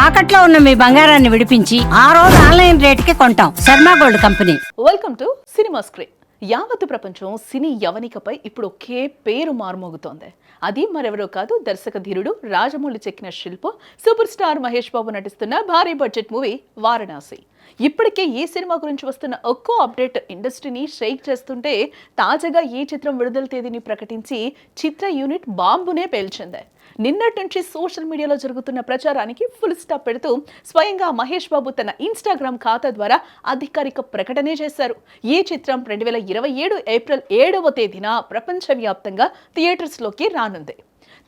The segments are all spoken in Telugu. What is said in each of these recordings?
తాకట్లో ఉన్న మీ బంగారాన్ని విడిపించి ఆ రోజు ఆన్లైన్ రేటుకి కొంటాం. Sharma gold company. Welcome to cinema screen. యావత్ ప్రపంచం సినీ యవనికపై ఇప్పుడు ఒకే పేరు మారుమోగుతోంది. అది మరెవరో కాదు, దర్శక ధీరుడు రాజమౌళి చెక్కిన శిల్పం సూపర్ స్టార్ మహేష్ బాబు నటిస్తున్న భారీ బడ్జెట్ మూవీ వారణాసి. ఇప్పటికే ఈ సినిమా గురించి వస్తున్న ఒక్కో అప్డేట్ ఇండస్ట్రీని షేక్ చేస్తుంటే, తాజాగా ఈ చిత్రం విడుదల తేదీని ప్రకటించి చిత్ర యూనిట్ బాంబునే పేల్చింది. నిన్నటి నుంచి సోషల్ మీడియాలో జరుగుతున్న ప్రచారానికి ఫుల్ స్టాప్ పెడుతూ స్వయంగా మహేష్ బాబు తన ఇన్స్టాగ్రామ్ ఖాతా ద్వారా అధికారిక ప్రకటనే చేశారు. ఈ చిత్రం 2027 ఏప్రిల్ 7వ తేదీన ప్రపంచవ్యాప్తంగా థియేటర్స్లోకి రానుంది.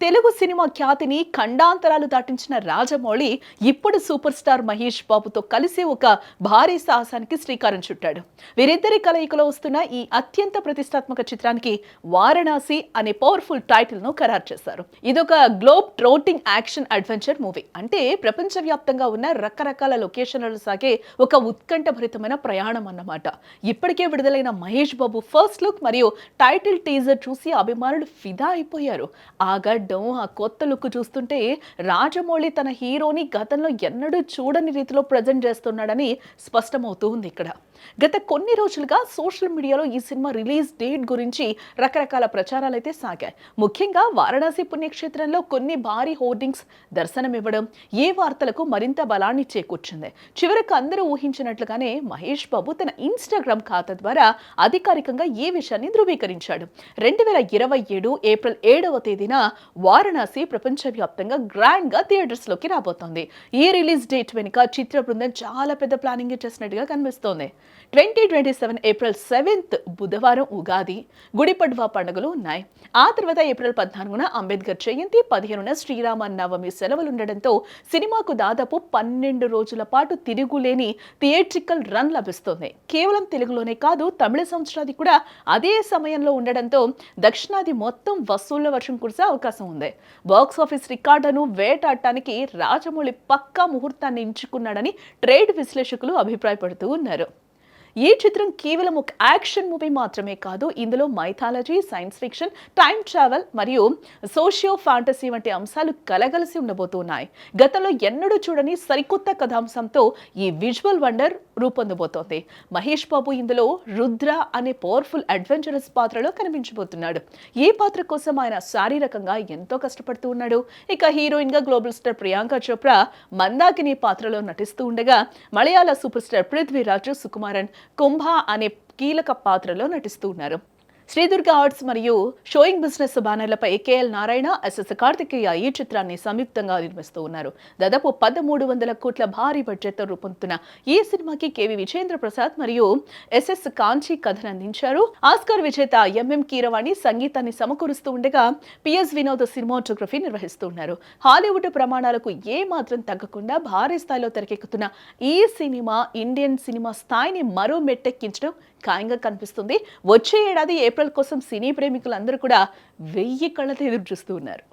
తెలుగు సినిమా ఖ్యాతిని ఖండాంతరాలు దాటించిన రాజమౌళి ఇప్పుడు సూపర్ స్టార్ మహేష్ బాబుతో కలిసి ఒక భారీ సాహసానికి శ్రీకారం చుట్టాడు. వీరిద్దరి కలయికలో వస్తున్న ఈ అత్యంత ప్రతిష్టాత్మక చిత్రానికి వారణాసి అనే పవర్ఫుల్ టైటిల్ ను ఖరారు చేశారు. ఇదొక గ్లోబ్ ట్రోటింగ్ యాక్షన్ అడ్వెంచర్ మూవీ. అంటే ప్రపంచవ్యాప్తంగా ఉన్న రకరకాల లొకేషన్లలో సాగే ఒక ఉత్కంఠభరితమైన ప్రయాణం అన్నమాట. ఇప్పటికే విడుదలైన మహేష్ బాబు ఫస్ట్ లుక్ మరియు టైటిల్ టీజర్ చూసి అభిమానులు ఫిదా అయిపోయారు. ఆ కొత్త లుక్ చూస్తుంటే రాజమౌళి తన హీరోని గతంలో ఎన్నడూ చూడని రీతిలో ప్రజెంట్ చేస్తున్నాడని స్పష్టమవుతూ ఉంది. ఇక్కడ గత కొన్ని రోజులుగా సోషల్ మీడియాలో ఈ సినిమా రిలీజ్ డేట్ గురించి రకరకాల ప్రచారాలు అయితే సాగాయి. ముఖ్యంగా వారణాసి పుణ్యక్షేత్రంలో కొన్ని భారీ హోర్డింగ్స్ దర్శనమివ్వడం ఈ వార్తలకు మరింత బలాన్ని చేకూర్చింది. చివరకు అందరూ ఊహించినట్లుగానే మహేష్ బాబు తన ఇన్స్టాగ్రామ్ ఖాతా ద్వారా అధికారికంగా ఈ విషయాన్ని ధృవీకరించాడు. 2027 ఏప్రిల్ 7వ తేదీన వారణాసి ప్రపంచవ్యాప్తంగా గ్రాండ్ గా థియేటర్స్ లోకి రాబోతోంది. ఈ రిలీజ్ డేట్ వెనుక చిత్ర బృందం చాలా పెద్ద ప్లానింగ్ చేసినట్టుగా కనిపిస్తోంది. 2027 ఏప్రిల్ 7th బుధవారం ఉగాది, గుడిపడ్వా పండుగలు ఉన్నాయి. ఆ తర్వాత ఏప్రిల్ 14న అంబేద్కర్ జయంతి, 15న శ్రీరామ నవమి సెలవులు ఉండడంతో సినిమాకు దాదాపు 12 రోజుల పాటు తిరుగులేని థియేట్రికల్ రన్ లభిస్తుంది. కేవలం తెలుగులోనే కాదు, తమిళ సంవత్సరాది కూడా అదే సమయంలో ఉండడంతో దక్షిణాది మొత్తం వసూళ్ల వర్షం కురిసే అవకాశం ఉంది. బాక్స్ ఆఫీస్ రికార్డును వేటాడటానికి రాజమౌళి పక్కా ముహూర్తాన్ని ఎంచుకున్నాడని ట్రేడ్ విశ్లేషకులు అభిప్రాయపడుతూ ఉన్నారు. ఈ చిత్రం కేవలం ఒక యాక్షన్ మూవీ మాత్రమే కాదు, ఇందులో mythology, science fiction, time travel మరియు సోషియో ఫ్యాంటసీ వంటి అంశాలు కలగలిసి ఉండబోతున్నాయి. గతంలో ఎన్నడూ చూడని సరికొత్త కథాంశంతో ఈ విజువల్ వండర్ రూపొందబోతోంది. మహేష్ బాబు ఇందులో రుద్ర అనే పవర్ఫుల్ అడ్వెంచరస్ పాత్రలో కనిపించబోతున్నాడు. ఈ పాత్ర కోసం ఆయన శారీరకంగా ఎంతో కష్టపడుతూ ఉన్నాడు. ఇక హీరోయిన్ గా గ్లోబల్ స్టార్ ప్రియాంక చోప్రా మందాకిని పాత్రలో నటిస్తూ ఉండగా, మలయాళ సూపర్ స్టార్ పృథ్వీరాజ్ సుకుమారన్ కుంభ అనే కీలక పాత్రలో నటిస్తూ ఉన్నారు. శ్రీదుర్గ ఆర్ట్స్ మరియు షోయింగ్ బిజినెస్ బ్యానర్లపై కేఎల్ నారాయణ, ఎస్ఎస్ కార్తికేయ ఈ చిత్రాన్ని సంయుక్తంగా నిర్మిస్తూ ఉన్నారు. దాదాపు 1300 కోట్ల భారీ బడ్జెట్తో రూపొందుతున్న ఈ సినిమాకి కేవి విజేంద్ర ప్రసాద్ మరియు ఎస్ఎస్ కాంచి కథను అందించారు. ఆస్కార్ విజేత ఎంఎం కీరవాణి సంగీతాన్ని సమకూరుస్తూ ఉండగా, పిఎస్ వినోద్ సినిమాటోగ్రఫీ నిర్వహిస్తూ ఉన్నారు. హాలీవుడ్ ప్రమాణాలకు ఏ మాత్రం తగ్గకుండా భారీ స్థాయిలో తెరకెక్కుతున్న ఈ సినిమా ఇండియన్ సినిమా స్థాయిని మరో మెట్టెక్కించడం ఖాయంగా కనిపిస్తుంది. వచ్చే ఏడాది ఏప్రిల్ కోసం సినీ ప్రేమికులందరూ కూడా 1000 కళ్ళతో ఎదురు చూస్తూ ఉన్నారు.